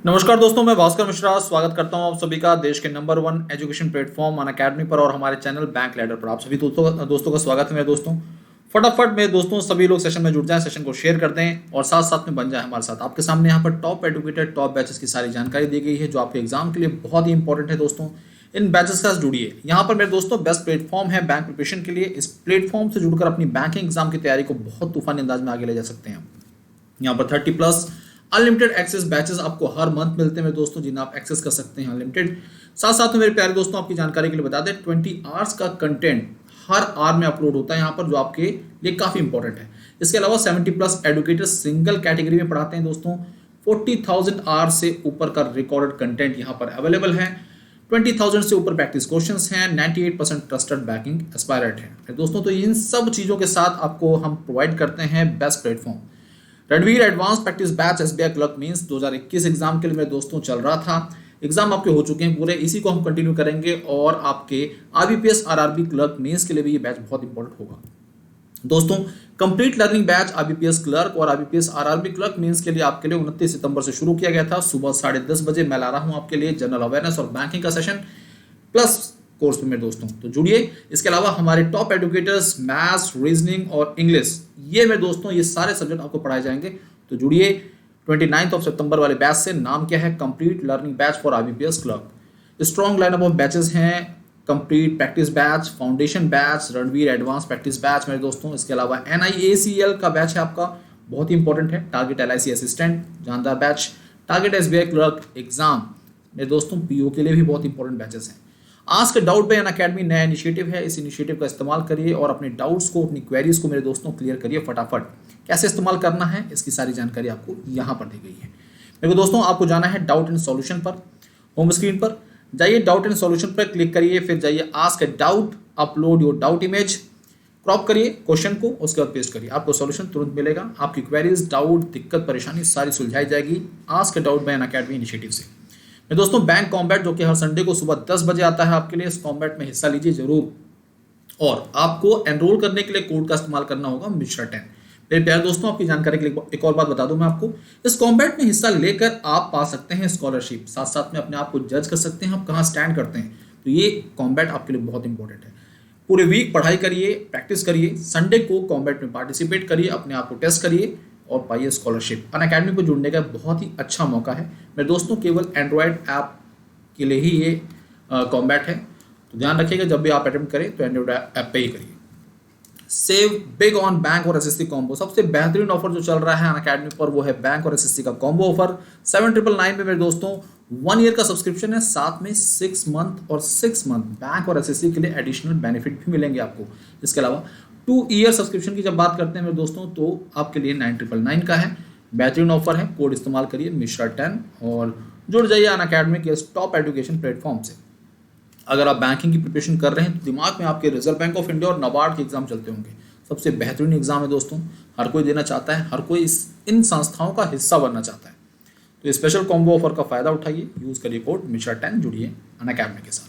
नमस्कार दोस्तों, मैं भास्कर मिश्रा स्वागत करता हूं आप सभी का देश के नंबर 1 एजुकेशन प्लेटफॉर्म अनअकैडमी पर और हमारे चैनल बैंक लैडर पर। आप सभी दोस्तों का स्वागत है मेरे दोस्तों। फटाफट मेरे दोस्तों सभी लोग सेशन में जुड़ जाएं, सेशन को शेयर कर दें और साथ साथ में बन जाए हमारे साथ। आपके सामने यहाँ पर टॉप एडुकेटेड टॉप बैचेस की सारी जानकारी दी गई है जो आपके एग्जाम के लिए बहुत ही इंपॉर्टेंट है दोस्तों। इन बैचेस के साथ जुड़िए। यहाँ पर मेरे दोस्तों बेस्ट प्लेटफॉर्म है बैंक प्रिपरेशन के लिए। इस प्लेटफॉर्म से जुड़कर अपनी बैंकिंग एग्जाम की तैयारी को बहुत तूफानी अंदाज में आगे ले जा सकते हैं। यहाँ पर 30+ अनलिमिटेड एक्सेस बैचेस आपको हर मंथ मिलते हैं मेरे दोस्तों, जिन्हें आप एक्सेस कर सकते हैं अनलिमिटेड। साथ साथ में मेरे प्यारे दोस्तों आपकी जानकारी के लिए बता दें 20 आवर्स का कंटेंट हर आवर में अपलोड होता है यहाँ पर, जो आपके लिए काफी इंपॉर्टेंट है। इसके अलावा 70+ एडुकेटर्स सिंगल कैटेगरी में पढ़ाते हैं दोस्तों। 40,000 आवर्स से ऊपर का रिकॉर्डेड कंटेंट यहाँ पर अवेलेबल है। 20,000 से ऊपर प्रैक्टिस क्वेश्चंस हैं। 98% ट्रस्टेड बैंकिंग एस्पायरेट है दोस्तों। तो इन सब चीजों के साथ आपको हम प्रोवाइड करते हैं best platform. Ranveer advance practice batch SBI clerk means 2021 exam के लिए मेरे दोस्तों चल रहा था। एग्जाम आपके हो चुके हैं पूरे, इसी को हम कंटिन्यू करेंगे और आपके आरबीपीएस आरआरबी क्लर्क मींस के लिए भी ये बैच बहुत इंपॉर्टेंट होगा दोस्तों। कंप्लीट लर्निंग बैच आरबीपीएस क्लर्क और आरबीपीएस आरआरबी क्लर्क मींस के लिए आपके लिए 29 सितंबर से शुरू किया गया था। सुबह 10:30 बजे मैं ला रहा हूं आपके लिए जनरल अवेयरनेस और बैंकिंग का सेशन प्लस कोर्स में मेरे दोस्तों, तो जुड़िए। इसके अलावा हमारे टॉप एडुकेटर्स मैथ्स, रीजनिंग और इंग्लिश, ये मेरे दोस्तों ये सारे सब्जेक्ट आपको पढ़ाए जाएंगे, तो जुड़िए। 29 सितंबर वाले बैच से। नाम क्या है? Complete learning batch for RBPS clerk. Strong lineup of batches हैं। Complete practice batch, foundation batch, Ranveer advance practice batch मेरे दोस्तों। इसके अलावा NIACL का बैच है आपका, बहुत ही इंपॉर्टेंट है। टारगेट LIC असिस्टेंट जानदार batch, target SBI clerk exam मेरे दोस्तों पीओ के लिए भी बहुत इंपॉर्टेंट बैचेस हैं। आस्क डाउट बाय अनअकैडमी नया इनिशिएटिव है। इस इनिशिएटिव का इस्तेमाल करिए और अपने डाउट्स को, अपनी क्वेरीज को मेरे दोस्तों क्लियर करिए फटाफट। कैसे इस्तेमाल करना है इसकी सारी जानकारी आपको यहाँ पर दी गई है मेरे दोस्तों। आपको जाना है डाउट एंड सॉल्यूशन पर। होम स्क्रीन पर जाइए, डाउट एंड सॉल्यूशन पर क्लिक करिए, फिर जाइए ask a doubt, upload your doubt image, crop करिए क्वेश्चन को, उसके बाद पेस्ट करिए, आपको सॉल्यूशन तुरंत मिलेगा। आपकी क्वेरीज, डाउट, दिक्कत, परेशानी सारी सुलझाई जाएगी ask a doubt bye Unacademy initiative से। मेरे दोस्तों बैंक कॉम्बैट जो कि हर संडे को सुबह 10 बजे आता है आपके लिए, इस कॉम्बैट में हिस्सा लीजिए जरूर। और आपको एनरोल करने के लिए कोड का इस्तेमाल करना होगा मिश्रा10। मेरे प्यारे दोस्तों आपकी जानकारी के लिए एक और बात बता दूं मैं आपको, इस कॉम्बैट में हिस्सा लेकर आप पा सकते हैं स्कॉलरशिप, साथ साथ में अपने आप को जज कर सकते हैं आप कहाँ स्टैंड करते हैं। तो ये कॉम्बैट आपके लिए बहुत इंपॉर्टेंट है। पूरे वीक पढ़ाई करिए, प्रैक्टिस करिए, संडे को कॉम्बैट में पार्टिसिपेट करिए, अपने आप को टेस्ट करिए और पाइए स्कॉलरशिप। अनअकैडमी को जुड़ने का बहुत ही अच्छा मौका है मेरे दोस्तों। केवल एंड्रॉयड ऐप के लिए ही ये कॉम्बैट है, तो ध्यान रखिएगा जब भी आप अटेम्प्ट करें तो एंड्रॉयड ऐप पे ही करिए। सेव बिग ऑन बैंक और एसएससी कॉम्बो। सबसे बेहतरीन ऑफर जो चल रहा है अनअकैडमी पर वो है बैंक और एसएससी का कॉम्बो ऑफर। 7,999 में मेरे दोस्तों 1 ईयर का सब्सक्रिप्शन है, साथ में 6 मंथ और 6 मंथ बैंक और एसएससी के लिए एडिशनल बेनिफिट भी मिलेंगे आपको। इसके अलावा 2 ईयर सब्सक्रिप्शन की जब बात करते हैं मेरे दोस्तों तो आपके लिए 9,999 का है। बेहतरीन ऑफर है, कोड इस्तेमाल करिए मिश्रा10 और जुड़ जाइए अनअकैडमी के टॉप एजुकेशन प्लेटफॉर्म से। अगर आप बैंकिंग की प्रिपरेशन कर रहे हैं तो दिमाग में आपके रिजर्व बैंक ऑफ इंडिया और नाबार्ड के एग्जाम चलते होंगे। सबसे बेहतरीन एग्जाम है दोस्तों, हर कोई देना चाहता है, हर कोई इन संस्थाओं का हिस्सा बनना चाहता है। तो स्पेशल कॉम्बो ऑफर का फायदा उठाइए, यूज करिए कोड मिश्रा10, जुड़िए अनअकैडमी के साथ।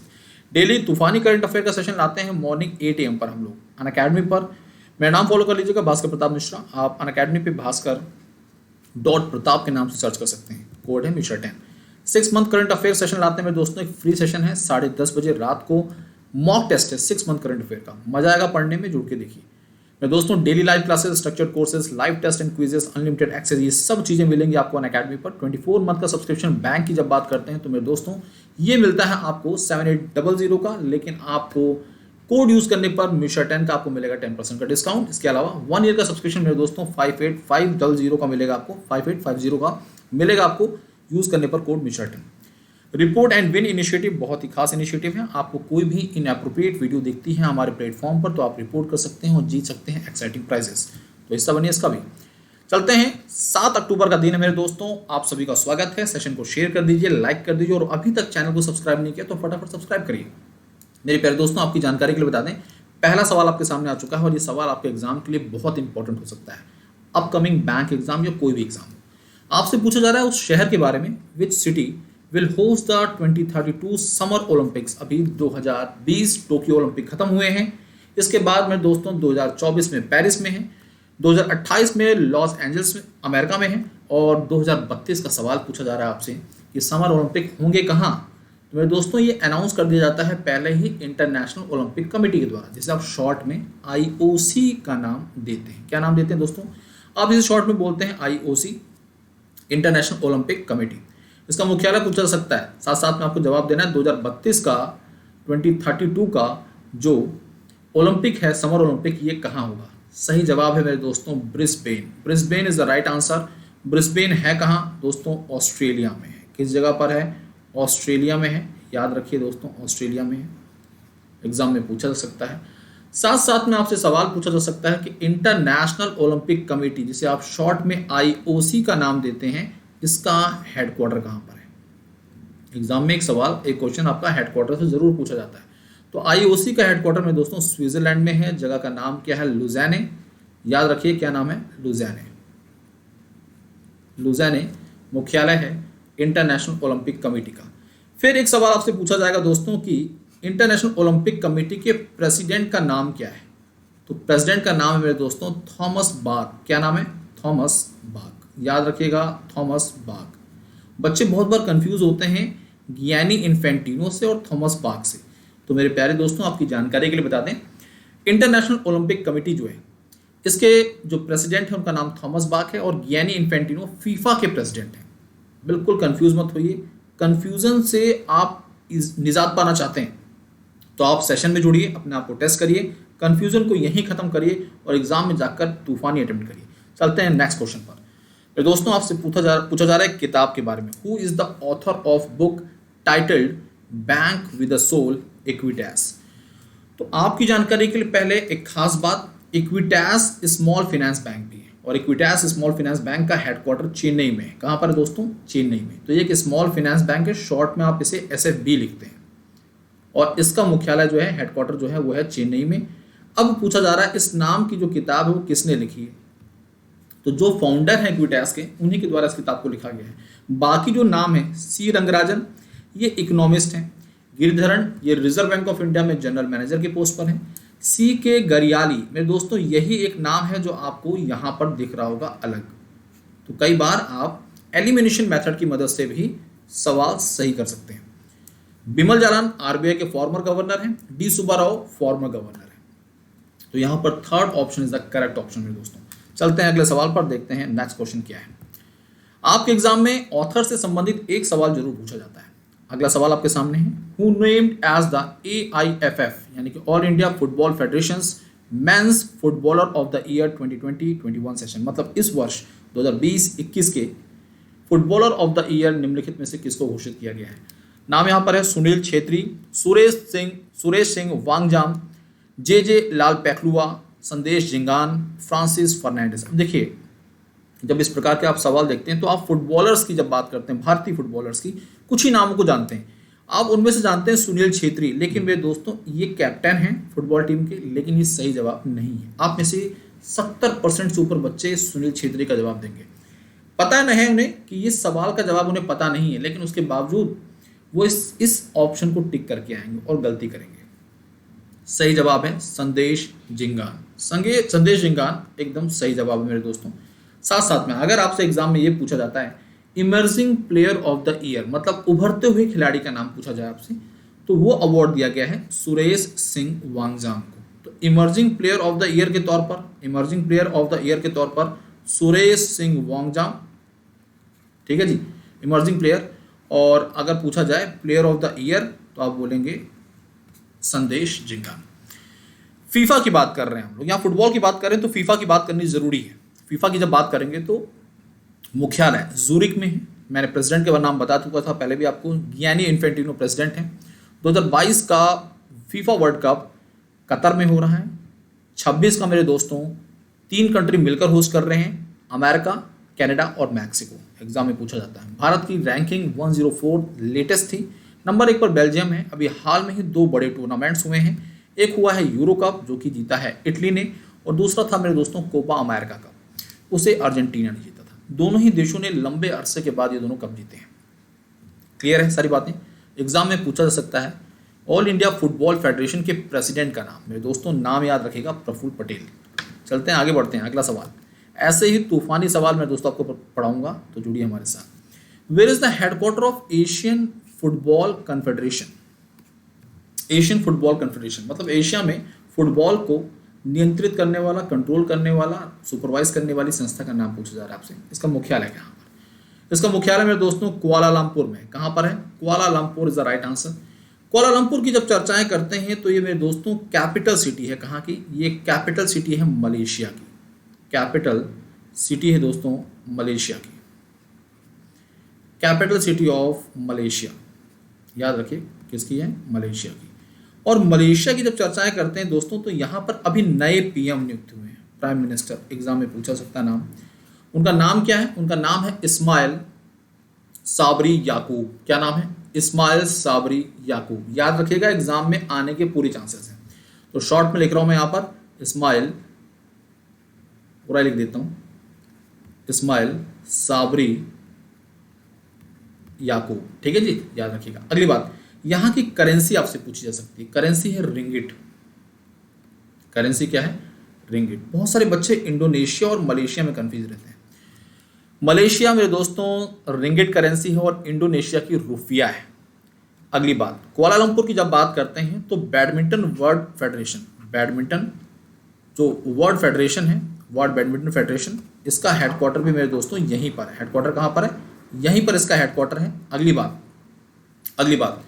डेली तूफानी करंट अफेयर का सेशन लाते हैं मॉर्निंग 8 AM पर हम लोग अनअकैडमी पर। मेरा नाम फॉलो कर लीजिएगा, भास्कर प्रताप मिश्रा। आप अनअकैडमी पे भास्कर.प्रताप के नाम से सर्च कर सकते हैं, कोड है मिश्रा10। 6 मंथ करंट अफेयर सेशन लाते हैं मेरे दोस्तों। एक फ्री सेशन है 10:30 बजे रात को, मॉक टेस्ट है 6 मंथ करंट अफेयर का, मजा आएगा पढ़ने में, जुड़ के देखिए मेरे दोस्तों। Daily live classes, structured courses, live test and quizzes, unlimited access, ये सब चीजें मिलेंगी आपको अनअकैडमी पर। 24 मंथ का सब्सक्रिप्शन बैंक की जब बात करते हैं तो मेरे दोस्तों ये मिलता है आपको 7800 का, लेकिन आपको कोड यूज करने पर मिश्रा10 का आपको मिलेगा 10% का डिस्काउंट। इसके अलावा 1 ईयर का सब्सक्रिप्शन मेरे दोस्तों 58,500 का मिलेगा आपको, 5850 का मिलेगा आपको यूज करने पर कोड मिश्रा10। रिपोर्ट एंड विन इनिशिएटिव बहुत ही खास इनिशिएटिव है। आपको कोई भी इनएप्रोप्रिएट वीडियो दिखती है हमारे प्लेटफॉर्म पर तो आप रिपोर्ट कर सकते हैं और जीत सकते हैं एक्साइटिंग प्राइजेस, तो हिस्सा बनिए इसका भी। चलते हैं, 7 अक्टूबर का दिन है मेरे दोस्तों, आप सभी का स्वागत है। सेशन को शेयर कर दीजिए, लाइक कर दीजिए और अभी तक चैनल को सब्सक्राइब नहीं किया तो फटाफट सब्सक्राइब करिए। मेरे प्यारे दोस्तों आपकी जानकारी के लिए बता दें, पहला सवाल आपके सामने आ चुका है और ये सवाल आपके एग्जाम के लिए बहुत इंपॉर्टेंट हो सकता है। अपकमिंग बैंक एग्जाम या कोई भी एग्जाम, आपसे पूछा जा रहा है उस शहर के बारे में, which city will host the 2032 summer Olympics. अभी 2020 टोक्यो ओलंपिक खत्म हुए हैं, इसके बाद में दोस्तों 2024 में पेरिस में है, 2028 में लॉस एंजल्स में अमेरिका में है और 2032 का सवाल पूछा जा रहा है आपसे कि समर ओलंपिक होंगे कहाँ, तो मेरे दोस्तों ये अनाउंस कर दिया जाता है पहले ही इंटरनेशनल ओलंपिक कमेटी के द्वारा, जिसे आप शॉर्ट में आईओसी का नाम देते हैं। क्या नाम देते हैं दोस्तों, आप इसे शॉर्ट में बोलते हैं आईओसी, इंटरनेशनल ओलंपिक कमेटी। इसका मुख्यालय पूछा जा सकता है, साथ साथ में आपको जवाब देना है 2032 का 2032 का जो ओलंपिक है, समर ओलंपिक, ये कहाँ होगा। सही जवाब है मेरे दोस्तों Brisbane. Brisbane is the right answer. Brisbane है कहाँ दोस्तों, ऑस्ट्रेलिया में है। किस जगह पर है, ऑस्ट्रेलिया में है। याद रखिए दोस्तों, ऑस्ट्रेलिया में है। एग्जाम में पूछा जा सकता है। साथ साथ में आपसे सवाल पूछा जा सकता है कि इंटरनेशनल ओलंपिक कमेटी, जिसे आप शॉर्ट में आईओसी का नाम देते हैं, इसका हेडक्वार्टर कहाँ पर है। एग्जाम में एक सवाल, एक क्वेश्चन आपका हेडक्वार्टर से जरूर पूछा जाता है। तो आईओसी का हेडक्वार्टर में दोस्तों स्विट्जरलैंड में है। जगह का नाम क्या है, लुज़ैने। याद रखिए क्या नाम है, लुज़ैने। लुज़ैने मुख्यालय है इंटरनेशनल ओलंपिक कमेटी का। फिर एक सवाल आपसे पूछा जाएगा दोस्तों कि इंटरनेशनल ओलंपिक कमेटी के प्रेसिडेंट का नाम क्या है। तो प्रेसिडेंट का नाम है मेरे दोस्तों थॉमस बाक। क्या नाम है, थॉमस बाक। याद रखिएगा, थॉमस बाक। बच्चे बहुत बार कंफ्यूज होते हैं गियानी इन्फेंटिनो से और थॉमस बाक से। तो मेरे प्यारे दोस्तों, आपकी जानकारी के लिए बता दें, इंटरनेशनल ओलंपिक कमेटी जो है, इसके जो प्रेसिडेंट है उनका नाम थॉमस बाक है और गियानी इन्फेंटिनो फीफा के प्रेसिडेंट हैं। बिल्कुल कंफ्यूज मत होइए। कंफ्यूजन से आप निजात पाना चाहते हैं तो आप सेशन में जुड़िए, अपने आप को टेस्ट करिए, कंफ्यूजन को यहीं खत्म करिए और एग्जाम में जाकर तूफानी अटेम्प्ट करिए। चलते हैं नेक्स्ट क्वेश्चन पर। तो दोस्तों आपसे पूछा जा रहा है किताब के बारे में। Who is the author of book titled bank with a soul Equitas. तो आपकी जानकारी के लिए पहले एक खास बात, इक्विटास स्मॉल फाइनेंस बैंक भी है और इक्विटास स्मॉल फाइनेंस बैंक का हेडक्वार्टर चेन्नई में है। कहाँ पर है दोस्तों, चेन्नई में। तो ये एक स्मॉल फाइनेंस बैंक है, शॉर्ट में आप इसे एसएफबी लिखते हैं और इसका मुख्यालय जो है, हेडक्वार्टर जो है वो है चेन्नई में। अब पूछा जा रहा है इस नाम की जो किताब है वो किसने लिखी है। तो जो फाउंडर है इक्विटास के, उन्हीं के द्वारा इस किताब को लिखा गया है। बाकी जो नाम है, सी रंगराजन ये इकोनॉमिस्ट हैं, गिरधरन ये रिजर्व बैंक ऑफ इंडिया में जनरल मैनेजर के पोस्ट पर हैं, सी के गरियाली मेरे दोस्तों यही एक नाम है जो आपको यहाँ पर दिख रहा होगा अलग। तो कई बार आप एलिमिनेशन मेथड की मदद से भी सवाल सही कर सकते हैं। बिमल जालान आरबीआई के फॉर्मर गवर्नर हैं, डी सुब्बाराव फॉर्मर गवर्नर हैं। तो यहाँ पर third option is the correct option मेरे दोस्तों। चलते हैं अगले सवाल पर, देखते हैं नेक्स्ट क्वेश्चन क्या है। आपके एग्जाम में ऑथर से संबंधित एक सवाल जरूर पूछा जाता है। अगला सवाल आपके सामने है, who named as the AIFF यानी कि all India football federation's men's footballer of the year 2020-21 session, मतलब इस वर्ष 2020-21 के फुटबॉलर ऑफ द ईयर निम्नलिखित में से किसको घोषित किया गया है। नाम यहाँ पर है सुनील छेत्री, सुरेश सिंह वांगजाम, जे लाल पैखलुआ, संदेश जिंगान, फ्रांसिस फर्नांडिस। अब देखिए, जब इस प्रकार के आप सवाल देखते हैं तो आप फुटबॉलर्स की जब बात करते हैं, भारतीय फुटबॉलर्स की, कुछ ही नामों को जानते हैं। आप उनमें से जानते हैं सुनील छेत्री, लेकिन मेरे दोस्तों ये कैप्टन हैं फुटबॉल टीम के, लेकिन ये सही जवाब नहीं है। आप में से 70% से ऊपर बच्चे सुनील छेत्री का जवाब देंगे। पता नहीं है उन्हें कि ये सवाल का जवाब उन्हें पता नहीं है, लेकिन उसके बावजूद वो इस ऑप्शन को टिक करके आएंगे और गलती करेंगे। सही जवाब है संदेश जिंगान। संदेश जिंगान एकदम सही जवाब है मेरे दोस्तों। साथ साथ में अगर आपसे एग्जाम में ये पूछा जाता है emerging player of the year, मतलब उभरते हुए खिलाड़ी का नाम पूछा जाए आपसे, तो वो अवार्ड दिया गया है सुरेश सिंह वांगजाम को। तो emerging player of the year के तौर पर सुरेश सिंह वांगजाम, ठीक है जी, इमर्जिंग प्लेयर। और अगर पूछा जाए प्लेयर ऑफ द ईयर तो आप बोलेंगे संदेश जिंगान। फीफा की बात कर रहे हैं हम लोग, यहाँ फुटबॉल की बात करें तो फीफा की बात करनी जरूरी है। फीफा की जब बात करेंगे तो मुख्यालय जूरिक में है। मैंने प्रेसिडेंट का नाम बता चुका था पहले भी आपको, गियानी इन्फेंटिनो प्रेसिडेंट हैं। 2022 का फीफा वर्ल्ड कप कतर में हो रहा है। 26 का मेरे दोस्तों 3 कंट्री मिलकर होस्ट कर रहे हैं, अमेरिका, कनाडा और मैक्सिको। एग्जाम में पूछा जाता है। भारत की रैंकिंग 104 लेटेस्ट थी। नंबर 1 पर बेल्जियम है। अभी हाल में ही 2 बड़े टूर्नामेंट्स हुए हैं। एक हुआ है यूरो कप जो कि जीता है इटली ने, और दूसरा था मेरे दोस्तों कोपा अमेरिका कप, उसे अर्जेंटीना ने जीता था। दोनों ही देशों ने लंबे अरसे के बाद ये दोनों कप जीते हैं। क्लियर है सारी बातें। एग्जाम में पूछा जा सकता है ऑल इंडिया फुटबॉल फेडरेशन के प्रेसिडेंट का नाम। मेरे दोस्तों नाम याद रखिएगा, प्रफुल्ल पटेल। चलते हैं आगे बढ़ते हैं, अगला सवाल। ऐसे ही तूफानी सवाल मैं दोस्तों आपको पढ़ाऊंगा, तो जुड़िए हमारे साथ। Where is the headquarter of Asian football confederation? Asian football confederation मतलब एशिया में फुटबॉल को नियंत्रित करने वाला, कंट्रोल करने वाला, सुपरवाइज करने वाली संस्था का नाम पूछा जा रहा है आपसे। इसका मुख्यालय कहाँ पर? इसका मुख्यालय मेरे दोस्तों कुआलालंपुर में। कहाँ पर है? Kuala Lumpur is the right answer. Kuala Lumpur की जब चर्चाएं करते हैं तो ये मेरे दोस्तों कैपिटल सिटी है। कहाँ की? ये कैपिटल सिटी है मलेशिया की। कैपिटल सिटी है दोस्तों मलेशिया की, कैपिटल सिटी ऑफ मलेशिया। याद रखिए किसकी है? मलेशिया की। और मलेशिया की जब चर्चाएं करते हैं दोस्तों तो यहाँ पर अभी नए पीएम नियुक्त हुए हैं, प्राइम मिनिस्टर। एग्जाम में पूछा सकता है नाम। उनका नाम क्या है? उनका नाम है इस्माइल साबरी याकूब। क्या नाम है? इस्माइल साबरी याकूब। याद रखिएगा एग्जाम में आने के पूरे चांसेस हैं। तो शॉर्ट में लिख रहा हूं मैं यहाँ पर इस्माइल, पूरा लिख देता हूं, इस्माइल साबरी याकूब। ठीक है जी, याद रखिएगा। अगली बात, यहां की करेंसी आपसे पूछी जा सकती है। करेंसी है रिंगिट। करेंसी क्या है? रिंगिट। बहुत सारे बच्चे इंडोनेशिया और मलेशिया में कंफ्यूज रहते हैं। मलेशिया मेरे दोस्तों रिंगिट करेंसी है और इंडोनेशिया की रुपया है। अगली बात, कुआलालंपुर की जब बात करते हैं तो बैडमिंटन वर्ल्ड फेडरेशन, बैडमिंटन जो वर्ल्ड फेडरेशन है, वर्ल्ड बैडमिंटन फेडरेशन, इसका हेडक्वार्टर भी मेरे दोस्तों यहीं पर है। हेडक्वार्टर कहाँ पर है? यहीं पर इसका हेडक्वार्टर है। अगली बात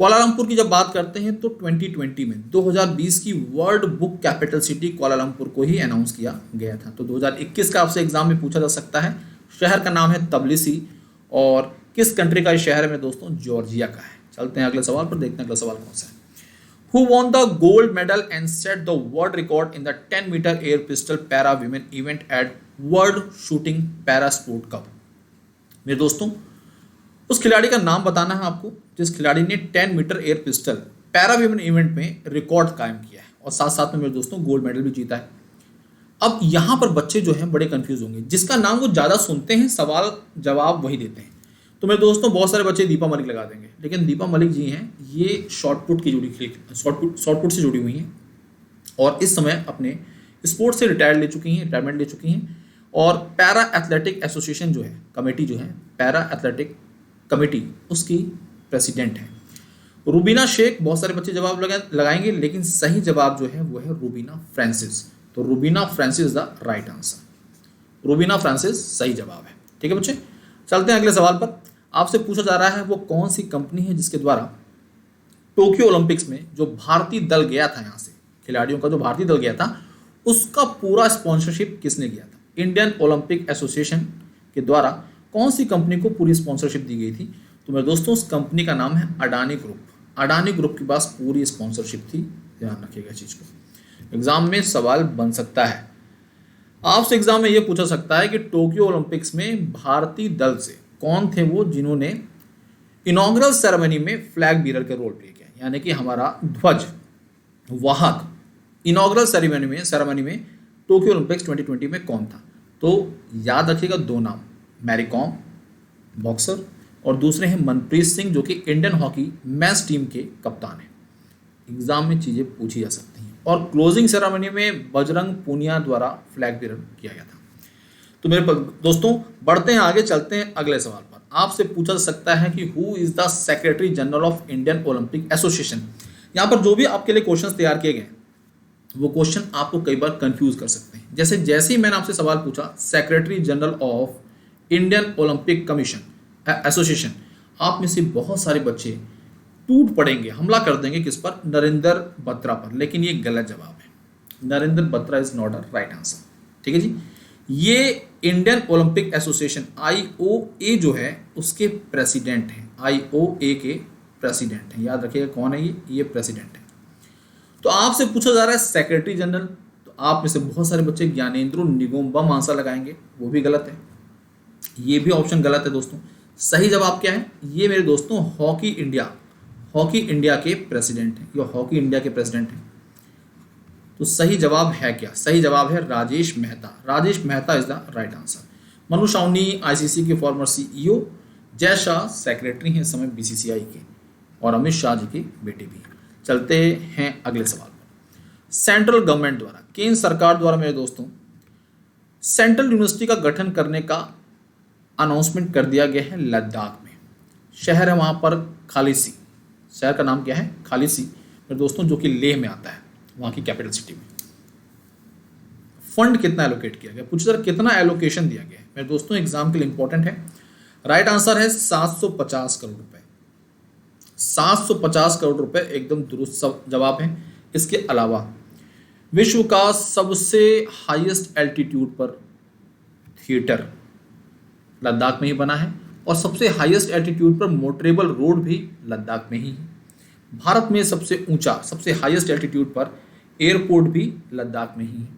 कुआलालंपुर की जब बात करते हैं तो 2020 में 2020 की world book capital city Kuala Lumpur को ही अनाउंस किया गया था। तो 2021 का आपसे एग्जाम में पूछा जा सकता है। शहर का नाम है तबिलिसी और किस कंट्री का शहर है मेरे दोस्तों? जॉर्जिया का है। चलते हैं अगले सवाल पर, देखते हैं अगला सवाल कौन सा है। Who won the gold medal and set the world record in the 10-meter air pistol para women event at World Shooting Para Sport Cup? मेरे दोस्तों उस खिलाड़ी का नाम बताना है आपको जिस खिलाड़ी ने 10 metre air pistol para women event में रिकॉर्ड कायम किया है और साथ साथ में मेरे दोस्तों गोल्ड मेडल भी जीता है। अब यहाँ पर बच्चे जो हैं बड़े कंफ्यूज होंगे, जिसका नाम वो ज़्यादा सुनते हैं सवाल जवाब वही देते हैं। तो मेरे दोस्तों बहुत सारे बच्चे दीपा मलिक लगा देंगे, लेकिन दीपा मलिक जी हैं ये शॉर्टपुट से जुड़ी हुई हैं और इस समय अपने स्पोर्ट्स से रिटायरमेंट ले चुकी हैं और पैरा एथलेटिक एसोसिएशन जो है, कमेटी जो है, पैरा एथलेटिक कमेटी, उसकी प्रेसिडेंट है। रूबीना शेख, बहुत सारे बच्चे जवाब लगाएंगे, लेकिन सही जवाब जो है वो है रूबीना फ्रांसिस। तो Rubina Francis the right answer. Rubina Francis सही जवाब है। ठीक है बच्चे, चलते हैं अगले सवाल पर। आपसे पूछा जा रहा है वो कौन सी कंपनी है जिसके द्वारा टोक्यो ओलंपिक्स में जो भारतीय दल गया था, यहाँ से खिलाड़ियों का जो भारतीय दल गया था उसका पूरा स्पॉन्सरशिप किसने किया था? इंडियन ओलंपिक एसोसिएशन के द्वारा कौन सी कंपनी को पूरी स्पॉन्सरशिप दी गई थी? तो मेरे दोस्तों उस कंपनी का नाम है अडानी ग्रुप। अडानी ग्रुप के पास पूरी स्पॉन्सरशिप थी। ध्यान रखिएगा चीज को, एग्जाम में सवाल बन सकता है। आपसे एग्जाम में यह पूछा सकता है कि टोक्यो ओलंपिक्स में भारतीय दल से कौन थे वो जिन्होंने इनॉग्रल सेरेमनी में फ्लैग बीरर के रोल प्ले किया, यानी कि हमारा ध्वज वाहक। इनॉग्रल सेरेमनी में टोक्यो ओलंपिक्स 2020 में कौन था? तो याद रखिएगा दो नाम, मैरी कॉम बॉक्सर और दूसरे हैं मनप्रीत सिंह जो कि इंडियन हॉकी मैच टीम के कप्तान हैं। एग्जाम में चीज़ें पूछी जा सकती हैं। और क्लोजिंग सेरेमनी में बजरंग पूनिया द्वारा फ्लैग बीरर किया गया था। तो मेरे दोस्तों बढ़ते हैं आगे, चलते हैं अगले सवाल पर। आपसे पूछा जा सकता है कि who is the secretary general of Indian Olympic association. यहाँ पर जो भी आपके लिए क्वेश्चन तैयार किए गए वो क्वेश्चन आपको कई बार कंफ्यूज कर सकते हैं। जैसे ही मैंने आपसे सवाल पूछा secretary general of Indian Olympic commission association, आप में से बहुत सारे बच्चे टूट पड़ेंगे, हमला कर देंगे किस पर? नरेंद्र बत्रा पर। लेकिन ये गलत जवाब है। Narendra Batra is not a right answer. ठीक है जी, ये इंडियन ओलंपिक एसोसिएशन IOA जो है उसके प्रेसिडेंट हैं। IOA के प्रेसिडेंट हैं। याद रखिएगा कौन है ये प्रेसिडेंट है। तो आपसे पूछा जा रहा है सेक्रेटरी जनरल, तो आप में से बहुत सारे बच्चे ज्ञानेंद्रो निगोम्बम आंसर लगाएंगे, वो भी गलत है। ये भी ऑप्शन गलत है दोस्तों। सही जवाब क्या है? ये मेरे दोस्तों हॉकी इंडिया के प्रेसिडेंट हैं। ये हॉकी इंडिया के प्रेसिडेंट हैं। तो सही जवाब है क्या? सही जवाब है Rajesh Mehta. Rajesh Mehta is the right answer. Manu Sawhney ICC के former CEO, Jay Shah secretary हैं इस समय BCCI के और अमित शाह जी के बेटे भी। चलते हैं अगले सवाल पर। सेंट्रल गवर्नमेंट द्वारा, केंद्र सरकार द्वारा मेरे दोस्तों सेंट्रल यूनिवर्सिटी का गठन करने का अनाउंसमेंट कर दिया गया है लद्दाख में। शहर है वहाँ पर खालिसी, शहर का नाम क्या है? खालिसी मेरे दोस्तों, जो कि लेह में आता है, वहाँ की कैपिटल सिटी में। फंड कितना एलोकेट किया गया, पूछा जरा कितना एलोकेशन दिया गया है मेरे दोस्तों, एग्जाम के लिए इंपॉर्टेंट है। राइट आंसर है 750 करोड़ रुपए। 750 करोड़ रुपए एकदम दुरुस्त जवाब है। इसके अलावा विश्व का सबसे हाईएस्ट एल्टीट्यूड पर थिएटर लद्दाख में ही बना है और सबसे हाईएस्ट एल्टीट्यूड पर मोटरेबल रोड भी लद्दाख में ही है। भारत में सबसे ऊंचा, सबसे हाईएस्ट एल्टीट्यूड पर एयरपोर्ट भी लद्दाख में ही है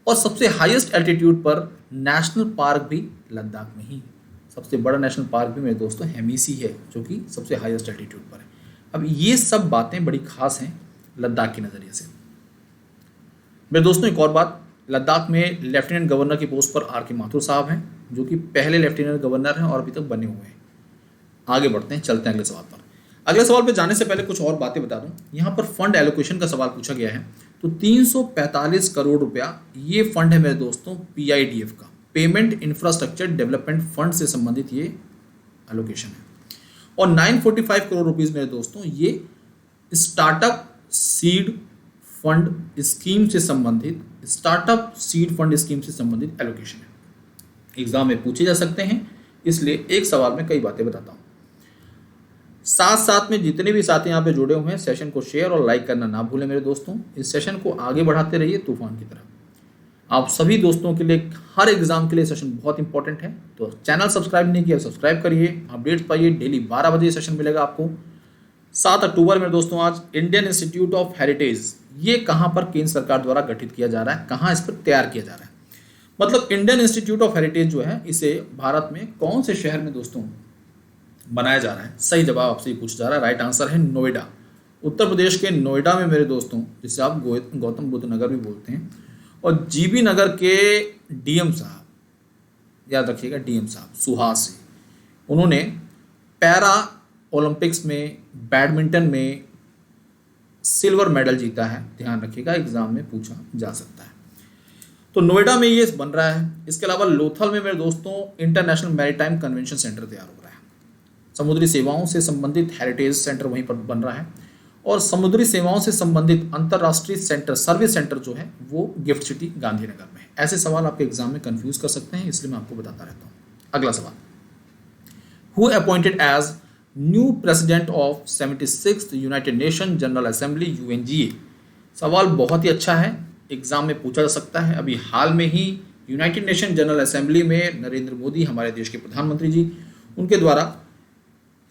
और सबसे हाईएस्ट एल्टीट्यूड पर नेशनल पार्क भी लद्दाख में ही है। सबसे बड़ा नेशनल पार्क भी मेरे दोस्तों हेमीसी है, जो कि सबसे हाईएस्ट एल्टीट्यूड पर है। अब ये सब बातें बड़ी खास हैं लद्दाख के नज़रिए से। मेरे दोस्तों एक और बात, लद्दाख में लेफ्टिनेंट गवर्नर की पोस्ट पर आर के माथुर साहब हैं, जो कि पहले लेफ्टिनेंट गवर्नर हैं और अभी तक बने हुए हैं। आगे बढ़ते हैं, चलते हैं अगले सवाल पर। अगले सवाल पर जाने से पहले कुछ और बातें बता दूं। यहाँ पर फंड एलोकेशन का सवाल पूछा गया है, तो 345 करोड़ रुपया ये फंड है मेरे दोस्तों PIDF का, पेमेंट इंफ्रास्ट्रक्चर डेवलपमेंट फंड से संबंधित ये एलोकेशन है। और 945 करोड़ रुपीस मेरे दोस्तों ये स्टार्टअप सीड फंड स्कीम से संबंधित, स्टार्टअप सीड फंड स्कीम से संबंधित एलोकेशन है। एग्जाम में पूछे जा सकते हैं, इसलिए एक सवाल में कई बातें बताता हूं। साथ साथ में जितने भी साथी यहाँ पे जुड़े हुए हैं, सेशन को शेयर और लाइक करना ना भूलें मेरे दोस्तों। इस सेशन को आगे बढ़ाते रहिए तूफान की तरह। आप सभी दोस्तों के लिए हर एग्जाम के लिए सेशन बहुत इंपॉर्टेंट है, तो चैनल सब्सक्राइब नहीं किया सब्सक्राइब करिए, अपडेट्स पाइए। डेली 12 बजे सेशन मिलेगा आपको। 7 अक्टूबर में दोस्तों आज इंडियन इंस्टीट्यूट ऑफ हेरिटेज, ये कहाँ पर केंद्र सरकार द्वारा गठित किया जा रहा है, कहाँ इस पर तैयार किया जा रहा है, मतलब इंडियन इंस्टीट्यूट ऑफ हेरिटेज जो है इसे भारत में कौन से शहर में दोस्तों बनाया जा रहा है? सही जवाब आपसे ये पूछा जा रहा है। राइट आंसर है नोएडा, उत्तर प्रदेश के नोएडा में मेरे दोस्तों, जिसे आप गौतम बुद्ध नगर भी बोलते हैं। और जीबी नगर के DM साहब, याद रखिएगा DM साहब सुहास जी, उन्होंने पैरा ओलंपिक्स में बैडमिंटन में सिल्वर मेडल जीता है, ध्यान रखिएगा एग्जाम में पूछा जा सकता है। तो नोएडा में ये बन रहा है। इसके अलावा लोथल में मेरे दोस्तों इंटरनेशनल मैरीटाइम कन्वेंशन सेंटर तैयार हो रहा है। समुद्री सेवाओं से संबंधित हेरिटेज सेंटर वहीं पर बन रहा है और समुद्री सेवाओं से संबंधित अंतर्राष्ट्रीय सेंटर, सर्विस सेंटर जो है वो गिफ्ट सिटी गांधीनगर में है। ऐसे सवाल आपके एग्जाम में कंफ्यूज कर सकते हैं, इसलिए मैं आपको बताता रहता हूँ। अगला सवाल, who appointed as new president of 76th United Nation General Assembly UNGA? सवाल बहुत ही अच्छा है, एग्जाम में पूछा जा सकता है। अभी हाल में ही यूनाइटेड नेशन जनरल असेंबली में नरेंद्र मोदी, हमारे देश के प्रधानमंत्री जी, उनके द्वारा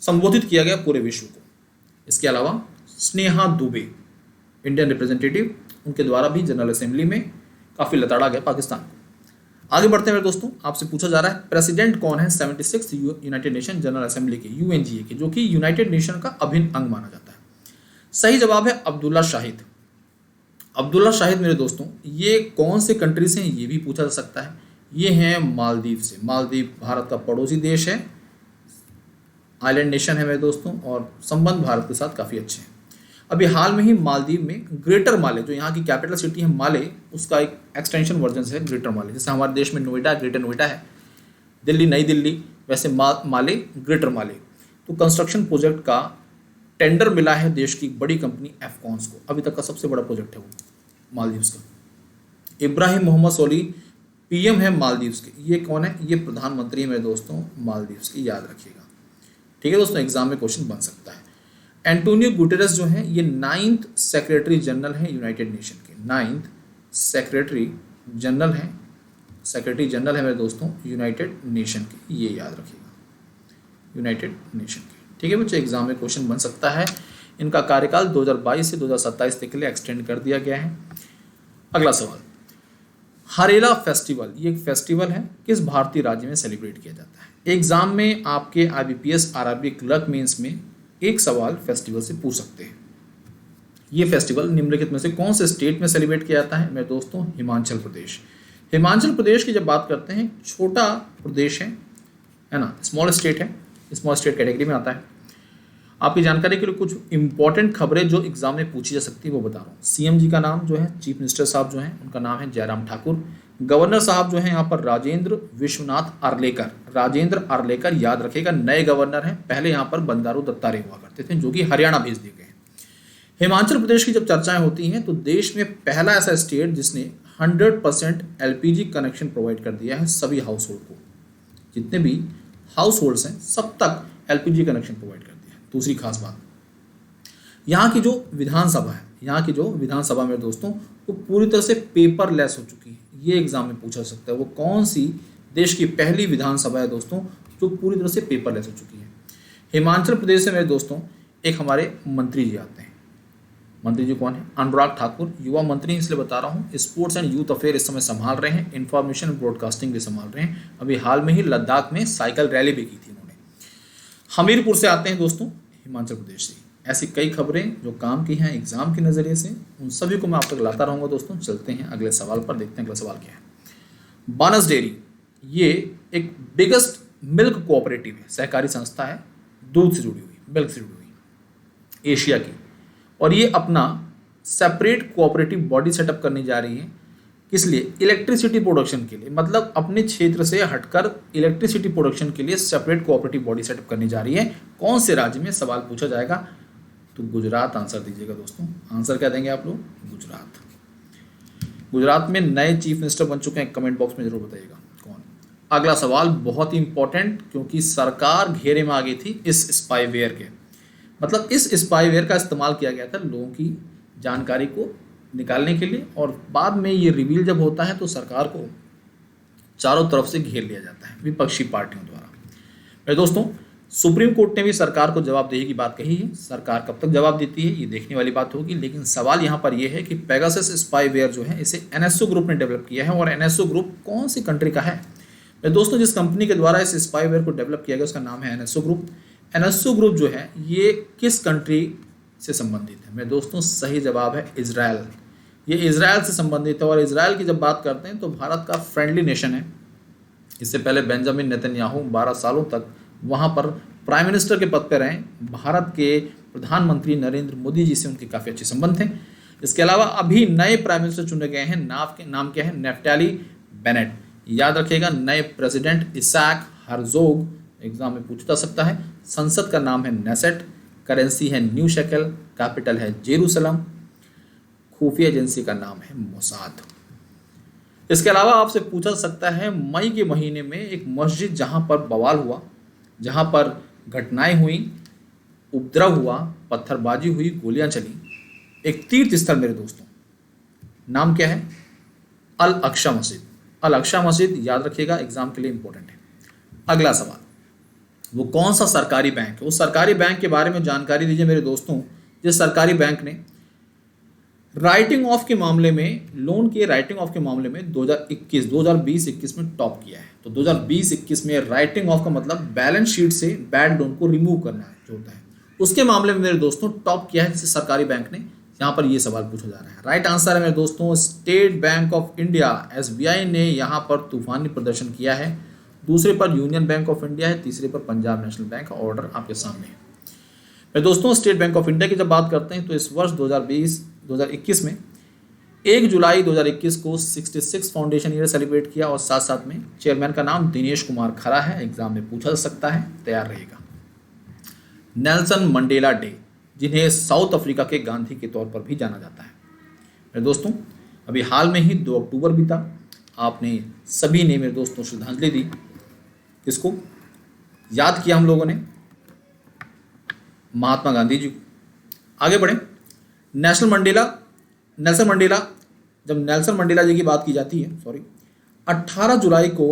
संबोधित किया गया पूरे विश्व को। इसके अलावा स्नेहा दुबे, इंडियन रिप्रेजेंटेटिव, उनके द्वारा भी जनरल असेंबली में काफ़ी लताड़ा गया पाकिस्तान को। आगे बढ़ते हैं मेरे दोस्तों, आपसे पूछा जा रहा है प्रेसिडेंट कौन है 76th United Nation General assembly के, UNGA के, जो कि यूनाइटेड नेशन का अभिन्न अंग माना जाता है। सही जवाब है अब्दुल्ला शाहिद। अब्दुल्ला शाहिद मेरे दोस्तों, ये कौन से कंट्री से हैं ये भी पूछा जा सकता है। ये हैं मालदीव से। मालदीव भारत का पड़ोसी देश है, आइलैंड नेशन है मेरे दोस्तों, और संबंध भारत के साथ काफ़ी अच्छे हैं। अभी हाल में ही मालदीव में ग्रेटर माले, जो यहाँ की कैपिटल सिटी है माले, उसका एक एक्सटेंशन वर्जन है ग्रेटर माले। जैसे हमारे देश में नोएडा ग्रेटर नोएडा है, दिल्ली नई दिल्ली, वैसे माले ग्रेटर माले। तो कंस्ट्रक्शन प्रोजेक्ट का टेंडर मिला है देश की बड़ी कंपनी एफकॉन्स को। अभी तक का सबसे बड़ा प्रोजेक्ट है वो मालदीव्स का। इब्राहिम मोहम्मद सोली PM है मालदीव्स के। ये कौन है? ये प्रधानमंत्री है मेरे दोस्तों मालदीव्स की, याद रखिएगा। ठीक है दोस्तों, एग्जाम में क्वेश्चन बन सकता है। एंटोनियो गुटेरेस जो है ये 9th सेक्रेटरी जनरल है यूनाइटेड नेशन के। 9th सेक्रेटरी जनरल है, सेक्रेटरी जनरल है मेरे दोस्तों यूनाइटेड नेशन के, ये याद रखिएगा, यूनाइटेड नेशन के। ठीक है बच्चे, एग्जाम में क्वेश्चन बन सकता है। इनका कार्यकाल 2022 से 2027 तक के लिए एक्सटेंड कर दिया गया है। अगला सवाल, हरेला फेस्टिवल, ये एक फेस्टिवल है, किस भारतीय राज्य में सेलिब्रेट किया जाता है? एग्जाम में आपके IBPS RRB क्लर्क मेंस में एक सवाल फेस्टिवल से पूछ सकते हैं। ये फेस्टिवल निम्नलिखित में से कौन से स्टेट में सेलिब्रेट किया जाता है? मेरे दोस्तों हिमाचल प्रदेश। हिमाचल प्रदेश की जब बात करते हैं, छोटा प्रदेश है ना, स्मॉल स्टेट है, स्मॉल स्टेट कैटेगरी में आता है। आपकी जानकारी के लिए कुछ इंपॉर्टेंट खबरें जो एग्जाम में पूछी जा सकती है वो बता रहा हूँ। CM जी का नाम जो है, चीफ मिनिस्टर साहब जो हैं, उनका नाम है जयराम ठाकुर। गवर्नर साहब जो है यहाँ पर राजेंद्र विश्वनाथ आर्लेकर, राजेंद्र आर्लेकर याद रखेगा नए गवर्नर हैं। पहले यहाँ पर बंडारू दत्तात्रेय हुआ करते थे जो कि हरियाणा भेज दिए गए हैं। हिमाचल प्रदेश की जब चर्चाएं होती हैं तो देश में पहला ऐसा स्टेट जिसने 100% एलपीजी कनेक्शन प्रोवाइड कर दिया है सभी हाउस होल्ड को, जितने भी हाउस होल्ड्स हैं सब तक एलपीजी कनेक्शन प्रोवाइड कर दिया है। दूसरी खास बात, यहाँ की जो विधानसभा है, यहाँ की जो विधानसभा मेरे दोस्तों वो पूरी तरह से पेपरलेस हो चुकी है। ये एग्जाम में पूछा सकता है वो कौन सी देश की पहली विधानसभा है दोस्तों जो पूरी तरह से पेपरलेस हो चुकी है। हिमाचल प्रदेश से मेरे दोस्तों एक हमारे मंत्री जी आते हैं। मंत्री जी कौन है? अनुराग ठाकुर, युवा मंत्री इसलिए बता रहा हूँ, स्पोर्ट्स एंड यूथ अफेयर इस समय संभाल रहे हैं, इंफॉर्मेशन ब्रॉडकास्टिंग भी संभाल रहे हैं। अभी हाल में ही लद्दाख में साइकिल रैली भी की थी उन्होंने। हमीरपुर से आते हैं दोस्तों, हिमाचल प्रदेश से। ऐसी कई खबरें जो काम की हैं एग्जाम के नज़रिए से, उन सभी को मैं आप तक लाता रहूँगा दोस्तों। चलते हैं अगले सवाल पर, देखते हैं अगला सवाल क्या है। बानस डेयरी ये एक बिगेस्ट मिल्क कोऑपरेटिव है, सहकारी संस्था है, दूध से जुड़ी हुई, मिल्क से जुड़ी हुई, एशिया की। और ये अपना सेपरेट कोऑपरेटिव बॉडी सेटअप करने जा रही है। किस लिए? इलेक्ट्रिसिटी प्रोडक्शन के लिए, मतलब अपने क्षेत्र से हटकर इलेक्ट्रिसिटी प्रोडक्शन के लिए सेपरेट कोऑपरेटिव बॉडी सेटअप करने जा रही है। कौन से राज्य में? सवाल पूछा जाएगा तो गुजरात आंसर दीजिएगा दोस्तों। आंसर क्या देंगे आप लोग? गुजरात। गुजरात में नए चीफ मिनिस्टर बन चुके हैं, कमेंट बॉक्स में जरूर बताइएगा कौन। अगला सवाल बहुत ही इंपॉर्टेंट, क्योंकि सरकार घेरे में आ गई थी इस स्पाईवेयर के, मतलब इस स्पाईवेयर का इस्तेमाल किया गया था लोगों की जानकारी को निकालने के लिए, और बाद में ये रिवील जब होता है तो सरकार को चारों तरफ से घेर लिया जाता है विपक्षी पार्टियों द्वारा। मेरे दोस्तों सुप्रीम कोर्ट ने भी सरकार को जवाबदेही की बात कही है। सरकार कब तक जवाब देती है ये देखने वाली बात होगी, लेकिन सवाल यहाँ पर यह है कि पेगासस स्पाईवेयर जो है इसे एनएसओ ग्रुप ने डेवलप किया है, और एनएसओ ग्रुप कौन सी कंट्री का है? मेरे दोस्तों जिस कंपनी के द्वारा इस स्पाईवेयर को डेवलप किया गया उसका नाम है एनएसओ ग्रुप। एनएसओ ग्रुप जो है ये किस कंट्री से संबंधित है? मेरे दोस्तों सही जवाब है इजराइल। ये इजराइल से संबंधित है, और इजराइल की जब बात करते हैं तो भारत का फ्रेंडली नेशन है। इससे पहले बेंजामिन नेतन्याहू 12 सालों तक वहाँ पर प्राइम मिनिस्टर के पद पर रहे। भारत के प्रधानमंत्री नरेंद्र मोदी जी से उनके काफ़ी अच्छे संबंध थे। इसके अलावा अभी नए प्राइम मिनिस्टर चुने गए हैं, नाम क्या है? Naftali Bennett. याद रखिएगा नए प्रेसिडेंट इसाक हर्जोग, एग्जाम में पूछा जा सकता है। संसद का नाम है नेसेट, करेंसी है न्यू शेकल, कैपिटल है जेरूसलम, खुफिया एजेंसी का नाम है मोसाद। इसके अलावा आपसे पूछा जा सकता है मई के महीने में एक मस्जिद जहां पर बवाल हुआ, जहां पर घटनाएं हुई, उपद्रव हुआ, पत्थरबाजी हुई, गोलियां चली, एक तीर्थ स्थल मेरे दोस्तों, नाम क्या है? अल अक्शा मस्जिद। अल अक्शा मस्जिद याद रखिएगा, एग्जाम के लिए इंपॉर्टेंट है। अगला सवाल, वो कौन सा सरकारी बैंक है? उस सरकारी बैंक के बारे में जानकारी दीजिए मेरे दोस्तों जिस सरकारी बैंक ने राइटिंग ऑफ के मामले में, लोन के राइटिंग ऑफ के मामले में 2020-21 में टॉप किया है। तो 2020-21 में राइटिंग ऑफ का मतलब बैलेंस शीट से बैड लोन को रिमूव करना है जो होता है, उसके मामले में मेरे दोस्तों टॉप किया है जिस सरकारी बैंक ने। यहाँ पर ये सवाल पूछा जा रहा है। राइट आंसर है मेरे दोस्तों state bank of India, SBI ने यहाँ पर तूफानी प्रदर्शन किया है। दूसरे पर यूनियन बैंक ऑफ इंडिया है, तीसरे पर पंजाब नेशनल बैंक का ऑर्डर आपके सामने है। मेरे दोस्तों स्टेट बैंक ऑफ इंडिया की जब बात करते हैं तो इस वर्ष 2020-2021 में 1 जुलाई 2021 को 66 फाउंडेशन ईयर सेलिब्रेट किया, और साथ साथ में चेयरमैन का नाम दिनेश कुमार खरा है। एग्जाम में पूछा जा सकता है, तैयार रहेगा। नेल्सन मंडेला डे, जिन्हें साउथ अफ्रीका के गांधी के तौर पर भी जाना जाता है। मेरे दोस्तों अभी हाल में ही 2 अक्टूबर बीता, आपने सभी ने मेरे दोस्तों श्रद्धांजलि दी, इसको याद किया हम लोगों ने महात्मा गांधी जी को। आगे बढ़े, नेल्सन मंडेला, जब नेल्सन मंडेला जी की बात की जाती है 18 जुलाई को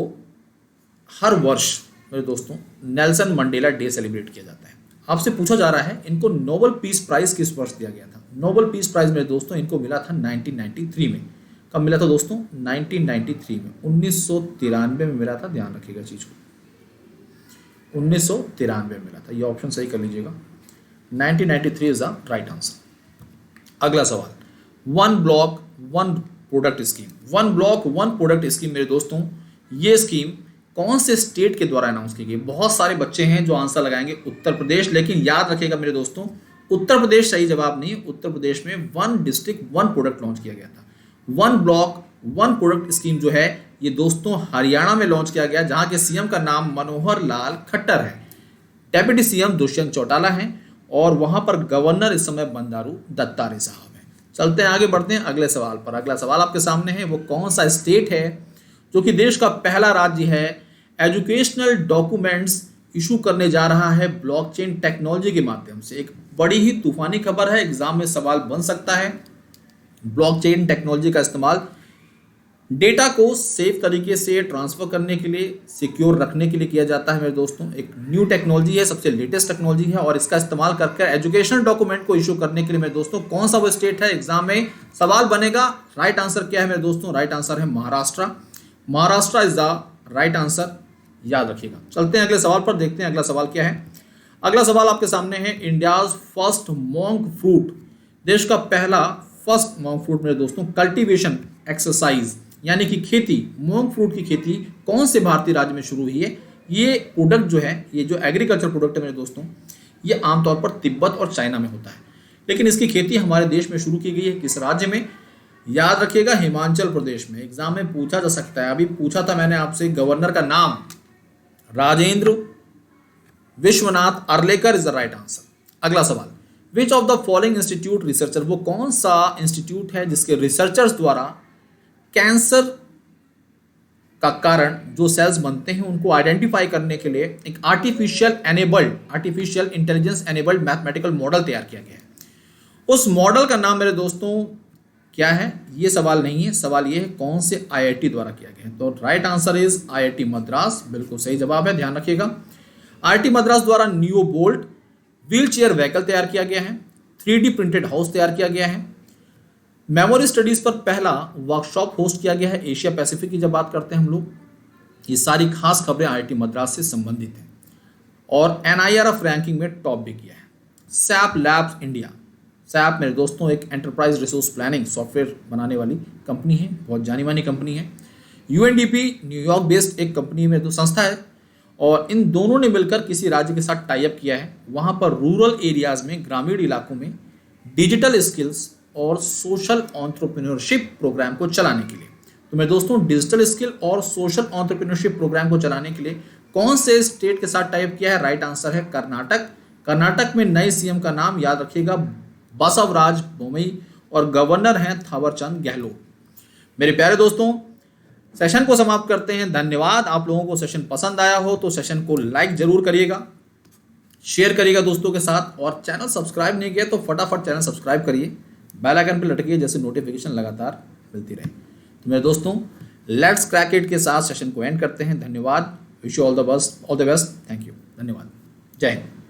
हर वर्ष मेरे दोस्तों नेल्सन मंडेला डे सेलिब्रेट किया जाता है। आपसे पूछा जा रहा है इनको नोबेल पीस प्राइज किस वर्ष दिया गया था? नोबेल पीस प्राइज मेरे दोस्तों इनको मिला था 1993 में। कब मिला था दोस्तों? 1993 में, 1993 में मिला था। ध्यान रखिएगा चीज को, 1993 में मिला था। ये ऑप्शन सही कर लीजिएगा, 1993 इज द राइट आंसर। अगला सवाल, one block one product scheme. One block one product scheme मेरे दोस्तों, ये स्कीम कौन से स्टेट के द्वारा अनाउंस की गई? बहुत सारे बच्चे हैं जो आंसर लगाएंगे उत्तर प्रदेश, लेकिन याद रखिएगा मेरे दोस्तों उत्तर प्रदेश सही जवाब नहीं। उत्तर प्रदेश में one district one product launch किया गया था। One block one product scheme जो है ये दोस्तों हरियाणा में लॉन्च किया गया, जहां के सीएम का नाम मनोहर लाल खट्टर है, डेप्यूटी सीएम दुष्यंत चौटाला हैं और वहां पर गवर्नर इस समय बंडारू दत्तात्रेय साहब हैं। चलते हैं आगे, बढ़ते हैं अगले सवाल पर। अगला सवाल आपके सामने है, वो कौन सा स्टेट है जो कि देश का पहला राज्य है एजुकेशनल डॉक्यूमेंट्स इशू करने जा रहा है ब्लॉकचेन टेक्नोलॉजी के माध्यम से। एक बड़ी ही तूफानी खबर है, एग्जाम में सवाल बन सकता है। ब्लॉकचेन टेक्नोलॉजी का इस्तेमाल डेटा को सेफ तरीके से ट्रांसफर करने के लिए, सिक्योर रखने के लिए किया जाता है मेरे दोस्तों। एक न्यू टेक्नोलॉजी है, सबसे लेटेस्ट टेक्नोलॉजी है और इसका इस्तेमाल करके एजुकेशनल डॉक्यूमेंट को इशू करने के लिए मेरे दोस्तों कौन सा वो स्टेट है, एग्जाम में सवाल बनेगा। राइट आंसर क्या है मेरे दोस्तों? राइट आंसर है Maharashtra. Maharashtra is the right answer, याद रखिएगा। चलते हैं अगले सवाल पर, देखते हैं अगला सवाल क्या है। अगला सवाल आपके सामने है, इंडियाज फर्स्ट मोंक फ्रूट, देश का पहला फर्स्ट मोंक फ्रूट मेरे दोस्तों कल्टीवेशन एक्सरसाइज यानी कि खेती, मोंक फ्रूट की खेती कौन से भारतीय राज्य में शुरू हुई है। ये प्रोडक्ट जो है, ये जो एग्रीकल्चर प्रोडक्ट है मेरे दोस्तों, ये आमतौर पर तिब्बत और चाइना में होता है, लेकिन इसकी खेती हमारे देश में शुरू की गई है। किस राज्य में? याद रखिएगा, हिमाचल प्रदेश में। एग्जाम में पूछा जा सकता है, अभी पूछा था मैंने आपसे, गवर्नर का नाम Rajendra Vishwanath Arlekar is the right answer. अगला सवाल, which of the following institute researcher, वो कौन सा इंस्टीट्यूट है जिसके रिसर्चर्स द्वारा कैंसर का कारण जो सेल्स बनते हैं उनको आइडेंटिफाई करने के लिए एक artificial intelligence enabled mathematical model तैयार किया गया है। उस मॉडल का नाम मेरे दोस्तों क्या है? ये सवाल नहीं है, सवाल ये है कौन से आईआईटी द्वारा किया गया है। तो right answer is IIT Madras, बिल्कुल सही जवाब है, ध्यान रखिएगा। आईआईटी मद्रास द्वारा neo bolt wheel chair vehicle तैयार किया गया है, 3D प्रिंटेड हाउस तैयार किया गया है, मेमोरी स्टडीज पर पहला वर्कशॉप होस्ट किया गया है एशिया पैसिफिक की जब बात करते हैं हम लोग। ये सारी खास खबरें आईआईटी मद्रास से संबंधित हैं और NIRF रैंकिंग में टॉप भी किया है। सैप लैब्स इंडिया, सैप मेरे दोस्तों एक एंटरप्राइज रिसोर्स प्लानिंग सॉफ्टवेयर बनाने वाली कंपनी है, बहुत जानी मानी कंपनी है। UNDP न्यूयॉर्क बेस्ड एक कंपनी में संस्था है और इन दोनों ने मिलकर किसी राज्य के साथ टाई अप किया है, वहाँ पर रूरल एरियाज में, ग्रामीण इलाकों में डिजिटल स्किल्स और सोशल एंटरप्रेन्योरशिप प्रोग्राम को चलाने के लिए। तो मेरे दोस्तों डिजिटल स्किल और सोशल एंटरप्रेन्योरशिप प्रोग्राम को चलाने के लिए कौन से स्टेट के साथ टाई अप किया है? राइट आंसर है कर्नाटक। कर्नाटक में नए सीएम का नाम याद रखिएगा बसवराज बोमई और गवर्नर हैं थावरचंद गहलोत। मेरे प्यारे दोस्तों, सेशन को समाप्त करते हैं। धन्यवाद। आप लोगों को सेशन पसंद आया हो तो सेशन को लाइक जरूर करिएगा, शेयर करिएगा दोस्तों के साथ, और चैनल सब्सक्राइब नहीं किया तो फटाफट चैनल सब्सक्राइब करिए, बेल आइकन पर लटकिए जैसे नोटिफिकेशन लगातार मिलती रहे। तो मेरे दोस्तों, लेट्स क्रैक इट के साथ सेशन को एंड करते हैं। धन्यवाद। Wish you all the best, thank you, धन्यवाद, जय हिंद।